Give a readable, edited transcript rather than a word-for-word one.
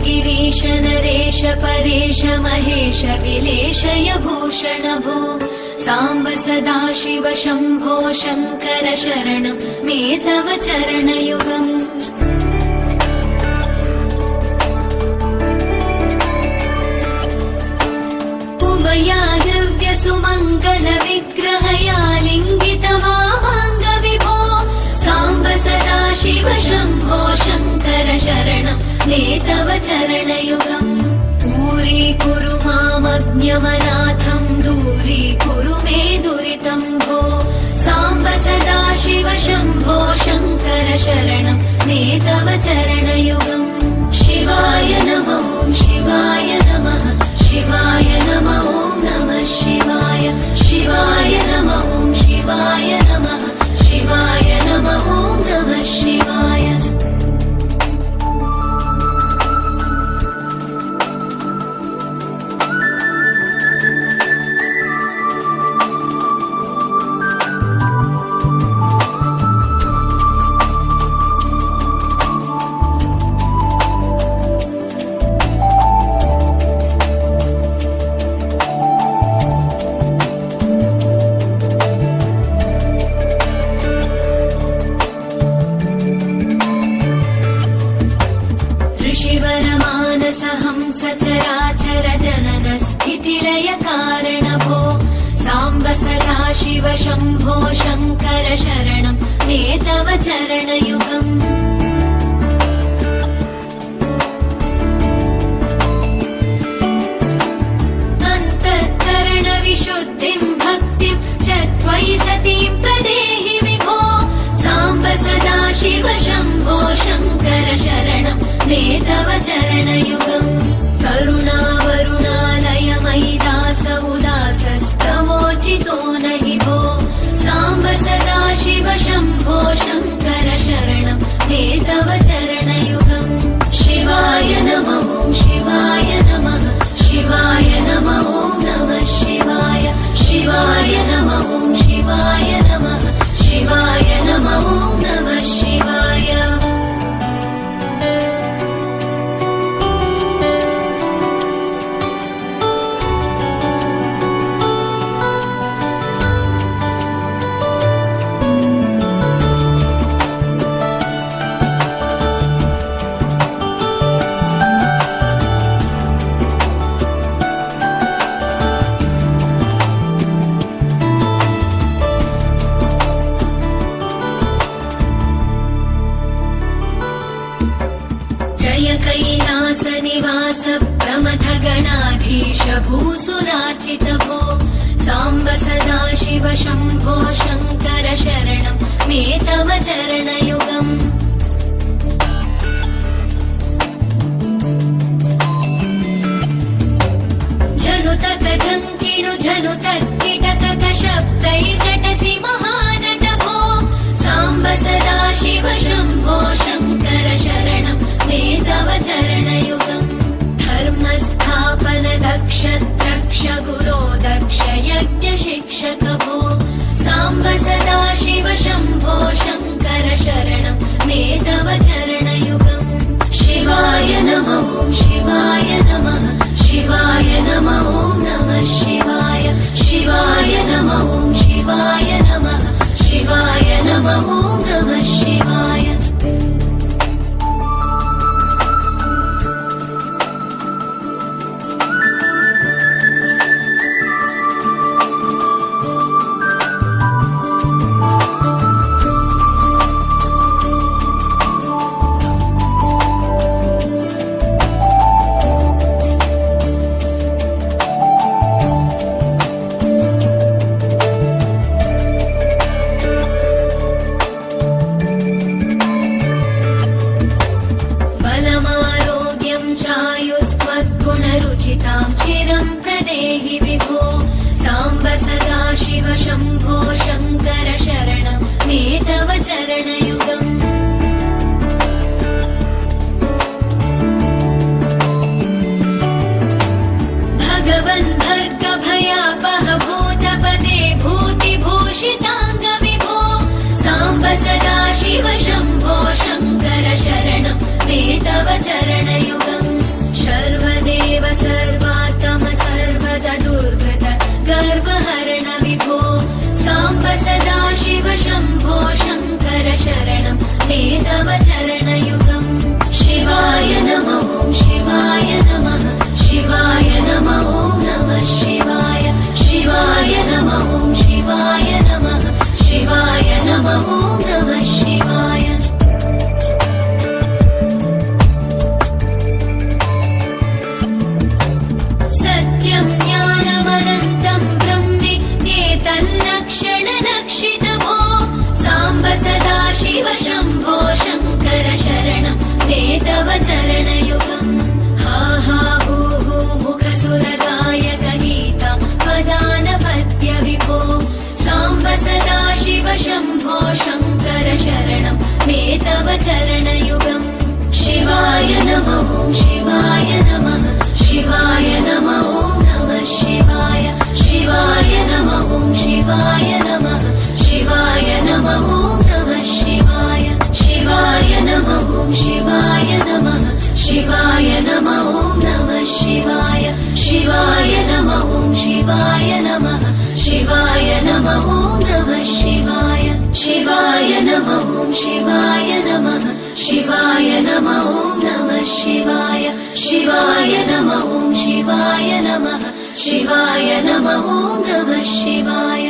गिरीश नरेश परेश महेश विलेशय भूषण भो साम्ब सदाशिव शम्भो शङ्कर शरणं मे तव चरणयुगम्। उमया दिव्य सुमङ्गल विग्रहया लिङ्गित वामाङ्ग विभो साम्ब सदाशिव शम्भो शङ्कर शरणं मे तव चरणयुगम्। दूरीकुरु मामज्ञमनाथं दूरीकुरु मे दुरितं भो साम्ब सदाशिव शम्भो शङ्कर शरणं मे तव चरणयुगम्। शिवाय नमः शिवाय नमः शिवाय नमः नमः शिवाय शिवाय नमः शिवाय नमः शिवाय नमः नमः शिवाय। सचराचर जनन स्थितिलय कारण भो साम्ब सदाशिव शम्भो शङ्कर शरणं मे तव चरणयुगम्। अन्तःकरण विशुद्धिं भक्तिं च त्वयि सतीं प्रदेहि विभो साम्ब सदाशिव शम्भो शङ्कर शरणं मे तव चरणयुगम्। करुणावरुणालय मयि दास उदासस्तवोचितो नहि भो साम्ब सदाशिव शम्भो शङ्कर शरणं मे तव चरणयुगम्। शिवाय नमः शिवाय नमः शिवाय नमः नमः शिवाय शिवाय नमः शिवाय नमः शिवाय नमः नमः शिवाय। कैलास निवास प्रमथ गणाधीश भूसुराचित भो साम्ब सदाशिव शम्भो शङ्कर शरणं मे तव चरणयुगम्। झनुतक झङ्किणु झनुतक किटकक शब्दैर्नटसि महानट भो साम्ब सदाशिव शम्भो शङ्कर शरणं मे तव चरणयुगम्। धर्मस्थापन दक्ष द्रक्ष गुरो दक्ष यज्ञ शिक्षक भो साम्ब सदाशिव शम्भो शङ्कर शरणं मे तव चरणयुगम्। शिवाय नमः शिवाय नमः शिवाय नमः नमः शिवाय शिवाय नमः शिवाय नमः शिवाय नमः नमः शिवाय। शिव शम्भो शङ्कर शरणं मे तव चरणयुगम् भगवन् भर्गभयापह भूतपते भूतिभूषिताङ्गविभो साम्ब सदा शिव शम्भो शङ्कर शरणं मे तव चरणयुगम् सर्वदेव सर्वात्म सर्वदा दुर्गत गर्वहरण विभो साम्ब सदा शिव शम्भो शङ्कर शरणं मे तव चरणयुगम् शिवाय नमः शिवाय नमः शिवाय नमः नमः शिवाय शिवाय नमः शिवाय नमः शिवाय नमः नमः शिवाय सत्यं ज्ञानमनन्तं ब्रह्मेतल्लक्षणलक्षितभो साम्ब सदा शिव शम्भो शङ्कर शरणं मे तव चरणयुगम् हा हा हू हू मुखसुरगायक गीता पदानपद्य विभो साम्ब सदा शिव शम्भो शङ्कर शरणं मे तव चरणयुगम् शिवाय नमः शिवाय नमः शिवाय नमः नमः शिवाय शिवाय नमः शिवाय नमः शिवाय नमः नमः शिवाय शिवाय नमः शिवाय नमः शिवाय नमः नमः शिवाय शिवाय नमः शिवाय नमः शिवाय नमः नमः शिवाय शिवाय नमः शिवाय नमः शिवाय नमः नमः शिवाय शिवाय नमः शिवाय नमः शिवाय नमः नमः शिवाय